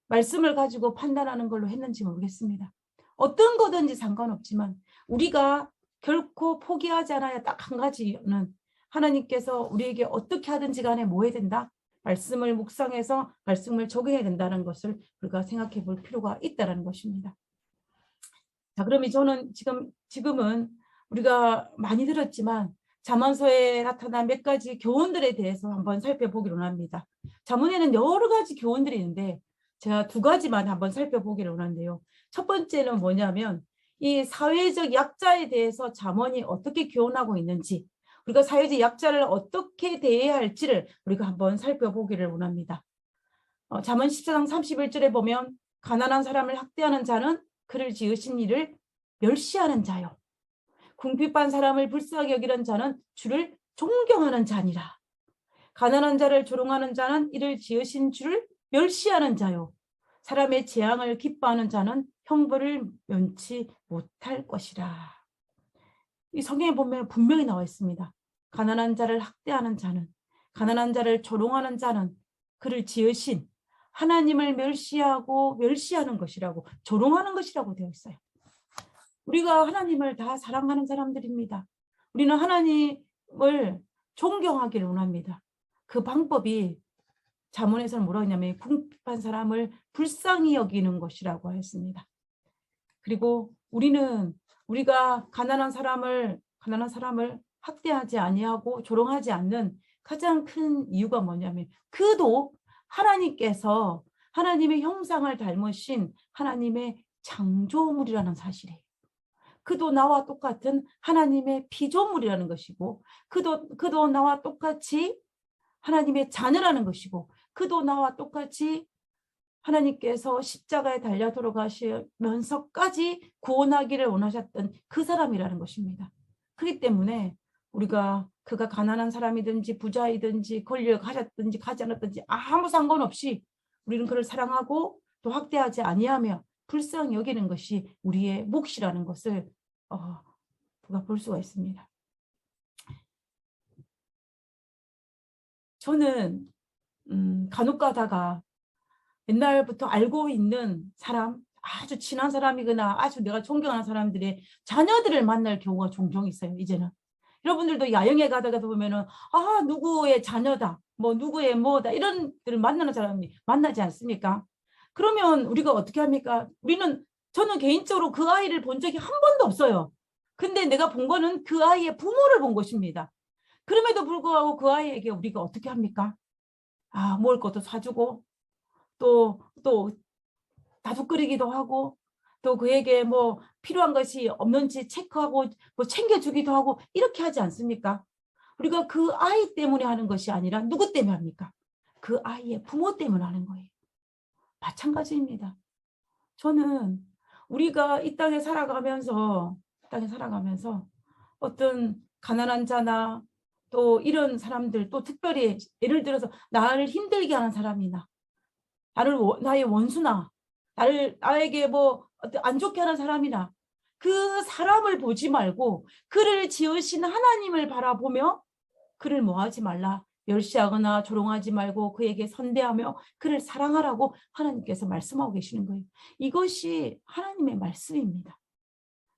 S3: 말씀을 가지고 판단하는 걸로 했는지 모르겠습니다. 어떤 거든지 상관없지만 우리가 결코 포기하지 않아야 딱 한 가지는 하나님께서 우리에게 어떻게 하든지 간에 뭐 해야 된다? 말씀을 묵상해서 말씀을 적용해야 된다는 것을 우리가 생각해 볼 필요가 있다는 것입니다. 자, 그러면 저는 지금은 우리가 많이 들었지만 잠언서에 나타난 몇 가지 교훈들에 대해서 한번 살펴보기로 합니다. 잠언에는 여러 가지 교훈들이 있는데 제가 두 가지만 한번 살펴보기로 하는데요. 첫 번째는 뭐냐면 이 사회적 약자에 대해서 잠언이 어떻게 교훈하고 있는지, 우리가 사회적 약자를 어떻게 대해야 할지를 우리가 한번 살펴보기를 원합니다. 잠언 14장 31절에 보면 가난한 사람을 학대하는 자는 그를 지으신 이를 멸시하는 자요. 궁핍한 사람을 불쌍히 여기는 자는 주를 존경하는 자니라. 가난한 자를 조롱하는 자는 이를 지으신 주를 멸시하는 자요. 사람의 재앙을 기뻐하는 자는 형벌을 면치 못할 것이라. 이 성경에 보면 분명히 나와 있습니다. 가난한 자를 학대하는 자는, 가난한 자를 조롱하는 자는 그를 지으신 하나님을 멸시하는 것이라고, 조롱하는 것이라고 되어 있어요. 우리가 하나님을 다 사랑하는 사람들입니다. 우리는 하나님을 존경하기를 원합니다. 그 방법이 잠언에서는 뭐라고 하냐면 궁핍한 사람을 불쌍히 여기는 것이라고 했습니다. 그리고 우리가 가난한 사람을 학대하지 아니하고 조롱하지 않는 가장 큰 이유가 뭐냐면 그도 하나님께서 하나님의 형상을 닮으신 하나님의 창조물이라는 사실이에요. 그도 나와 똑같은 하나님의 피조물이라는 것이고 그도 나와 똑같이 하나님의 자녀라는 것이고 그도 나와 똑같이 하나님께서 십자가에 달려 돌아가시면서까지 구원하기를 원하셨던 그 사람이라는 것입니다. 그렇기 때문에 우리가 그가 가난한 사람이든지 부자이든지 권력을 가졌든지 가지 않았든지 아무 상관없이 우리는 그를 사랑하고 또 학대하지 아니하며 불쌍히 여기는 것이 우리의 몫이라는 것을 우리가 볼 수가 있습니다. 저는 간혹 가다가 옛날부터 알고 있는 사람, 아주 친한 사람이거나 아주 내가 존경하는 사람들의 자녀들을 만날 경우가 종종 있어요. 이제는 여러분들도 야영에 가다가 보면은 누구의 자녀다, 뭐 누구의 뭐다 이런 들을 만나는 사람이 만나지 않습니까? 그러면 우리가 어떻게 합니까? 저는 개인적으로 그 아이를 본 적이 한 번도 없어요. 근데 내가 본 거는 그 아이의 부모를 본 것입니다. 그럼에도 불구하고 그 아이에게 우리가 어떻게 합니까? 먹을 것도 사주고, 또 다독거리기도 하고, 또 그에게 뭐 필요한 것이 없는지 체크하고 뭐 챙겨주기도 하고, 이렇게 하지 않습니까? 우리가 그 아이 때문에 하는 것이 아니라 누구 때문에 합니까? 그 아이의 부모 때문에 하는 거예요. 마찬가지입니다. 저는 우리가 이 땅에 살아가면서 어떤 가난한 자나 또 이런 사람들, 또 특별히 예를 들어서 나를 힘들게 하는 사람이나 나의 원수나 나에게 뭐 안 좋게 하는 사람이나 그 사람을 보지 말고 그를 지으신 하나님을 바라보며 그를 뭐하지 말라, 멸시하거나 조롱하지 말고 그에게 선대하며 그를 사랑하라고 하나님께서 말씀하고 계시는 거예요. 이것이 하나님의 말씀입니다.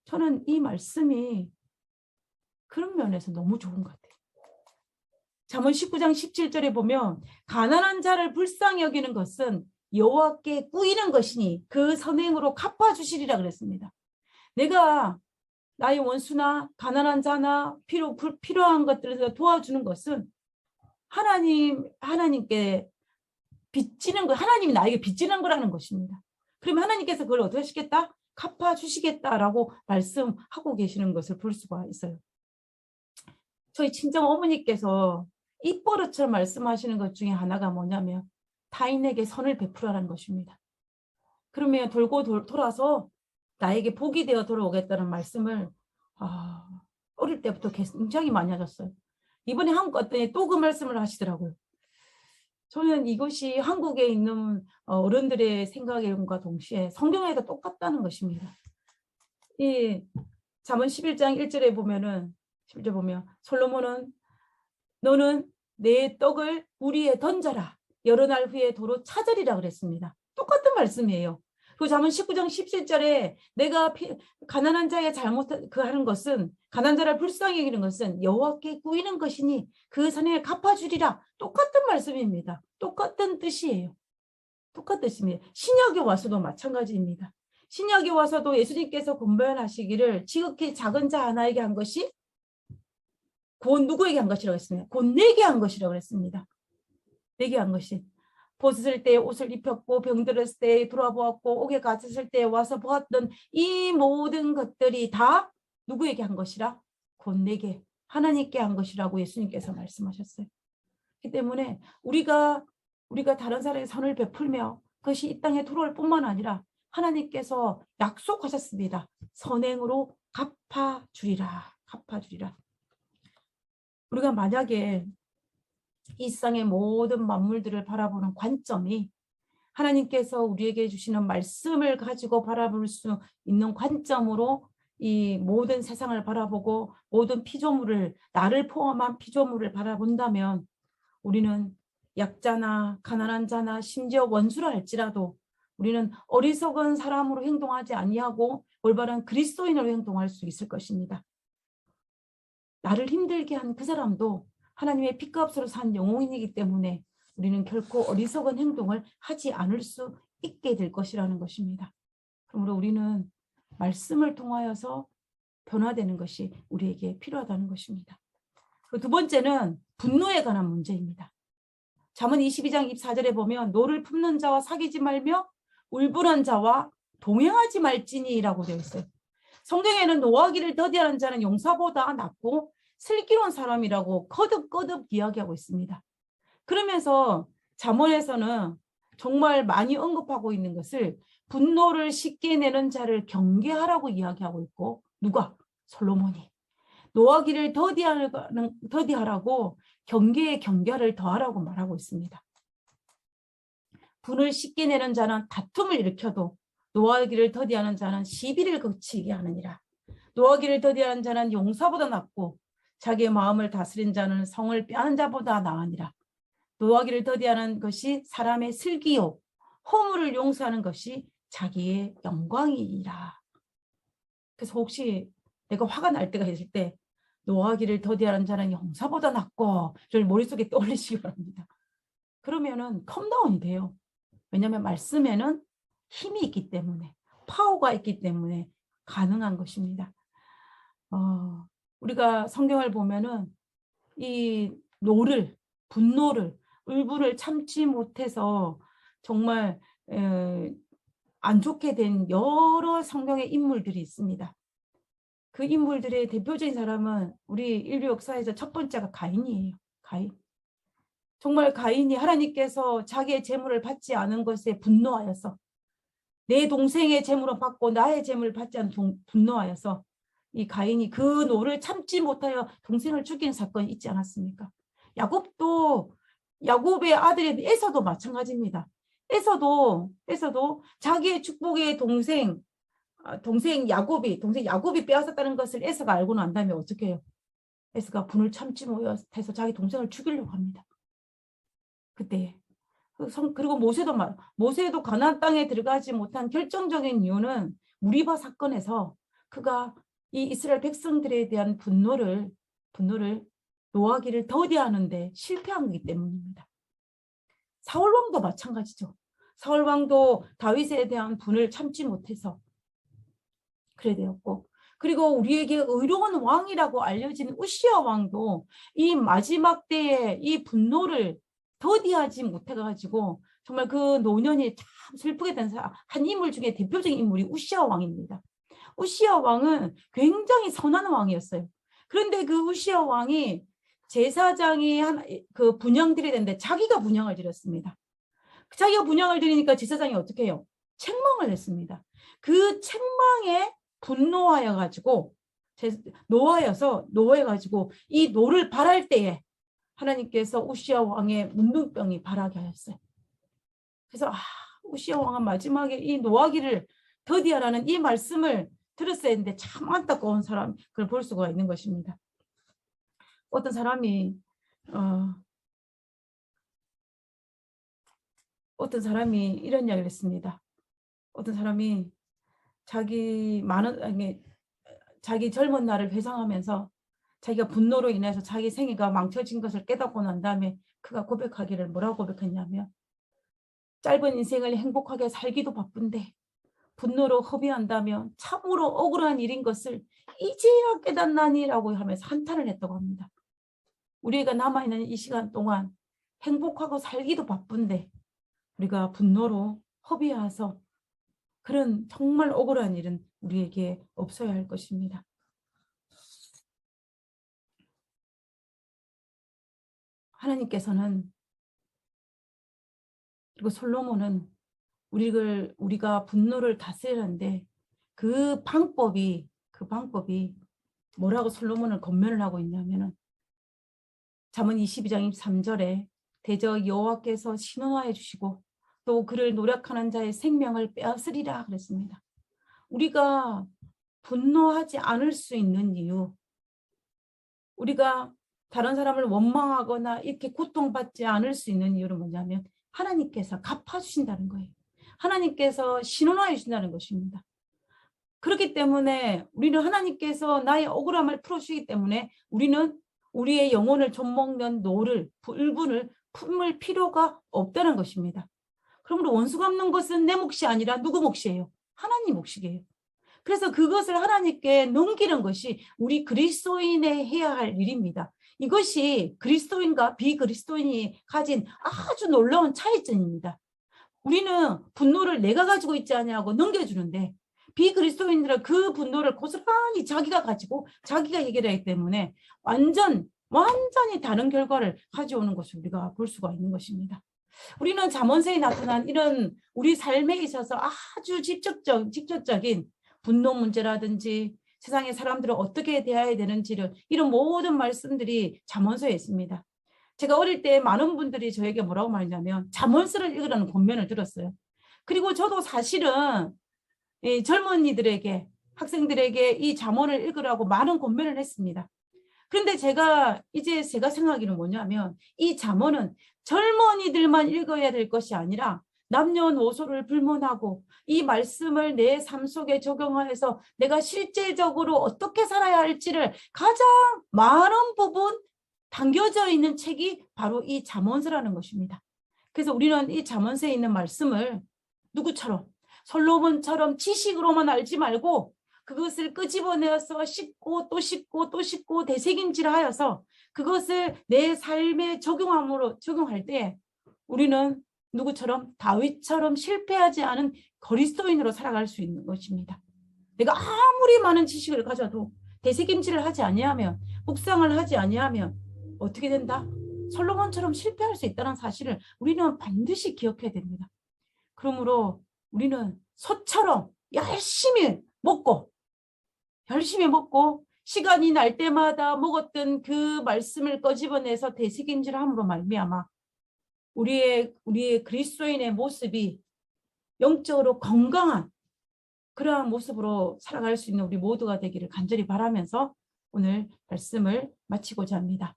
S3: 저는 이 말씀이 그런 면에서 너무 좋은 것 같아요. 잠언 19장 17절에 보면 가난한 자를 불쌍히 여기는 것은 여호와께 꾸이는 것이니 그 선행으로 갚아주시리라 그랬습니다. 내가 나의 원수나 가난한 자나 필요한 것들에서 도와주는 것은 하나님께 빚지는 거, 하나님이 나에게 빚지는 거라는 것입니다. 그러면 하나님께서 그걸 어떻게 하시겠다? 갚아주시겠다라고 말씀하고 계시는 것을 볼 수가 있어요. 저희 친정 어머니께서 입버릇처럼 말씀하시는 것 중에 하나가 뭐냐면 타인에게 선을 베풀어라는 것입니다. 그러면 돌아서 나에게 복이 되어 돌아오겠다는 말씀을 어릴 때부터 굉장히 많이 하셨어요. 이번에 한국 왔더니 또 그 말씀을 하시더라고요. 저는 이것이 한국에 있는 어른들의 생각과 동시에 성경에도 똑같다는 것입니다. 이 잠언 11장 1절에 보면 솔로몬은 너는 내 떡을 우리에 던져라. 여러 날 후에 도로 찾으리라 그랬습니다. 똑같은 말씀이에요. 그 잠언 19장 17절에 내가 가난한 자의 하는 것은, 가난한 자를 불쌍히 여기는 것은 여호와께 꾸이는 것이니 그 선행을 갚아주리라. 똑같은 말씀입니다. 똑같은 뜻이에요. 똑같은 뜻입니다. 신약에 와서도 마찬가지입니다. 신약에 와서도 예수님께서 권면하시기를 지극히 작은 자 하나에게 한 것이 곧 누구에게 한 것이라고 했습니다. 곧 내게 한 것이라고 했습니다. 내게 한 것이. 벗었을 때 옷을 입혔고 병들었을 때 돌아보았고 옥에 갇혔을 때 와서 보았던 이 모든 것들이 다 누구에게 한 것이라? 곧 내게, 하나님께 한 것이라고 예수님께서 말씀하셨어요. 그렇기 때문에 우리가 다른 사람에게 선을 베풀며 그것이 이 땅에 들어올 뿐만 아니라 하나님께서 약속하셨습니다. 선행으로 갚아주리라. 우리가 만약에 이 세상의 모든 만물들을 바라보는 관점이 하나님께서 우리에게 주시는 말씀을 가지고 바라볼 수 있는 관점으로 이 모든 세상을 바라보고 모든 피조물을, 나를 포함한 피조물을 바라본다면 우리는 약자나 가난한 자나 심지어 원수라 할지라도 우리는 어리석은 사람으로 행동하지 아니하고 올바른 그리스도인으로 행동할 수 있을 것입니다. 나를 힘들게 한 그 사람도 하나님의 피값으로 산 영혼이기 때문에 우리는 결코 어리석은 행동을 하지 않을 수 있게 될 것이라는 것입니다. 그러므로 우리는 말씀을 통하여서 변화되는 것이 우리에게 필요하다는 것입니다. 두 번째는 분노에 관한 문제입니다. 잠언 22장 24절에 보면 노를 품는 자와 사귀지 말며 울분한 자와 동행하지 말지니라고 되어 있어요. 성경에는 노하기를 더디하는 자는 용사보다 낫고 슬기로운 사람이라고 거듭거듭 이야기하고 있습니다. 그러면서 잠언에서는 정말 많이 언급하고 있는 것을 분노를 쉽게 내는 자를 경계하라고 이야기하고 있고, 누가? 솔로몬이. 노하기를 더디하라고 경계에 경계를 더하라고 말하고 있습니다. 분을 쉽게 내는 자는 다툼을 일으켜도 노하기를 더디하는 자는 시비를 거치게 하느니라. 노하기를 더디하는 자는 용사보다 낫고 자기의 마음을 다스린 자는 성을 빼앗는 자보다 나으니라. 노하기를 더디하는 것이 사람의 슬기요 허물을 용서하는 것이 자기의 영광이라. 그래서 혹시 내가 화가 날 때가 있을 때 노하기를 더디하는 자는 용사보다 낫고 를 머릿속에 떠올리시기 바랍니다. 그러면은 컴다운이 돼요. 왜냐하면 말씀에는 힘이 있기 때문에, 파워가 있기 때문에 가능한 것입니다. 우리가 성경을 보면은 이 노를, 분노를, 울분을 참지 못해서 정말 안 좋게 된 여러 성경의 인물들이 있습니다. 그 인물들의 대표적인 사람은 우리 인류 역사에서 첫 번째가 가인이에요. 가인. 정말 가인이 하나님께서 자기의 재물을 받지 않은 것에 분노하여서, 내 동생의 재물을 받고 나의 재물을 받지 않은 분노하여서 이 가인이 그 노를 참지 못하여 동생을 죽인 사건이 있지 않았습니까? 야곱의 아들인 에서도 마찬가지입니다. 에서도 자기의 축복의 동생 야곱이 빼앗았다는 것을 에서가 알고 난 다음에 어떻게 해요? 에서가 분을 참지 못해서 자기 동생을 죽이려고 합니다. 그때. 그리고 모세도 가나안 땅에 들어가지 못한 결정적인 이유는 무리바 사건에서 그가 이 이스라엘 백성들에 대한 분노를 노하기를 더디하는데 실패한 거기 때문입니다. 사울 왕도 마찬가지죠. 사울 왕도 다윗에 대한 분을 참지 못해서 그래 되었고, 그리고 우리에게 의로운 왕이라고 알려진 우시야 왕도 이 마지막 때에 이 분노를 더디하지 못해가지고 정말 그 노년이 참 슬프게 된 한 인물 중에 대표적인 인물이 우시야 왕입니다. 우시야 왕은 굉장히 선한 왕이었어요. 그런데 그 우시야 왕이 제사장이 그 분향드려야 되는데 자기가 분향을 드렸습니다. 자기가 분향을 드리니까 제사장이 어떻게 해요? 책망을 했습니다. 그 책망에 분노하여가지고 노해가지고 이 노를 발할 때에 하나님께서 우시야 왕의 문둥병이 발하게 하였어요. 그래서 우시야 왕은 마지막에 이 노하기를 더디하라는 이 말씀을 들었어야 했는데 참 안타까운 그걸 볼 수가 있는 것입니다. 어떤 사람이 이런 이야기를 했습니다. 어떤 사람이 자기 젊은 날을 회상하면서 자기가 분노로 인해서 자기 생애가 망쳐진 것을 깨닫고 난 다음에 그가 고백하기를 뭐라고 고백했냐면, 짧은 인생을 행복하게 살기도 바쁜데 분노로 허비한다면 참으로 억울한 일인 것을 이제야 깨닫나니라고 하면서 한탄을 했다고 합니다. 우리가 남아있는 이 시간 동안 행복하고 살기도 바쁜데 우리가 분노로 허비해서 그런 정말 억울한 일은 우리에게 없어야 할 것입니다. 하나님께서는, 그리고 솔로몬은 우리가 분노를 다스리는데 그 방법이 뭐라고 솔로몬을 권면을 하고 있냐면은 잠언 22장 23절에 대저 여호와께서 신원하여 주시고 또 그를 노력하는 자의 생명을 빼앗으리라 그랬습니다. 우리가 분노하지 않을 수 있는 이유, 우리가 다른 사람을 원망하거나 이렇게 고통받지 않을 수 있는 이유는 뭐냐면 하나님께서 갚아주신다는 거예요. 하나님께서 신원하여 주신다는 것입니다. 그렇기 때문에 우리는 하나님께서 나의 억울함을 풀어주시기 때문에 우리는 우리의 영혼을 좀먹는 노를, 울분을 품을 필요가 없다는 것입니다. 그러므로 원수 갚는 것은 내 몫이 아니라 누구 몫이에요? 하나님 몫이에요. 그래서 그것을 하나님께 넘기는 것이 우리 그리스도인의 해야 할 일입니다. 이것이 그리스도인과 비그리스도인이 가진 아주 놀라운 차이점입니다. 우리는 분노를 내가 가지고 있지 않냐고 넘겨주는데 비그리스도인들은 그 분노를 고스란히 자기가 가지고 자기가 해결하기 때문에 완전히 다른 결과를 가져오는 것을 우리가 볼 수가 있는 것입니다. 우리는 잠언서에 나타난 이런 우리 삶에 있어서 아주 직접적인 분노 문제라든지 세상의 사람들을 어떻게 대해야 되는지를 이런 모든 말씀들이 잠언서에 있습니다. 제가 어릴 때 많은 분들이 저에게 뭐라고 말했냐면 잠언서를 읽으라는 권면을 들었어요. 그리고 저도 사실은 이 젊은이들에게, 학생들에게 이 잠언을 읽으라고 많은 권면을 했습니다. 그런데 제가 생각하기는 뭐냐면 이 잠언은 젊은이들만 읽어야 될 것이 아니라 남녀노소를 불문하고 이 말씀을 내 삶 속에 적용하여서 내가 실제적으로 어떻게 살아야 할지를 가장 많은 부분 담겨져 있는 책이 바로 이 잠언서라는 것입니다. 그래서 우리는 이 잠언서에 있는 말씀을 누구처럼 솔로몬처럼 지식으로만 알지 말고 그것을 끄집어내어서 씹고 또 씹고 또 씹고 되새김질하여서 그것을 내 삶에 적용할 때 우리는 누구처럼 다윗처럼 실패하지 않은 그리스도인으로 살아갈 수 있는 것입니다. 내가 아무리 많은 지식을 가져도 되새김질을 하지 아니하면, 묵상을 하지 아니하면 어떻게 된다? 솔로몬처럼 실패할 수 있다는 사실을 우리는 반드시 기억해야 됩니다. 그러므로 우리는 소처럼 열심히 먹고 시간이 날 때마다 먹었던 그 말씀을 꺼집어내서 되새김질함으로 말미암아 우리의 그리스도인의 모습이 영적으로 건강한 그러한 모습으로 살아갈 수 있는 우리 모두가 되기를 간절히 바라면서 오늘 말씀을 마치고자 합니다.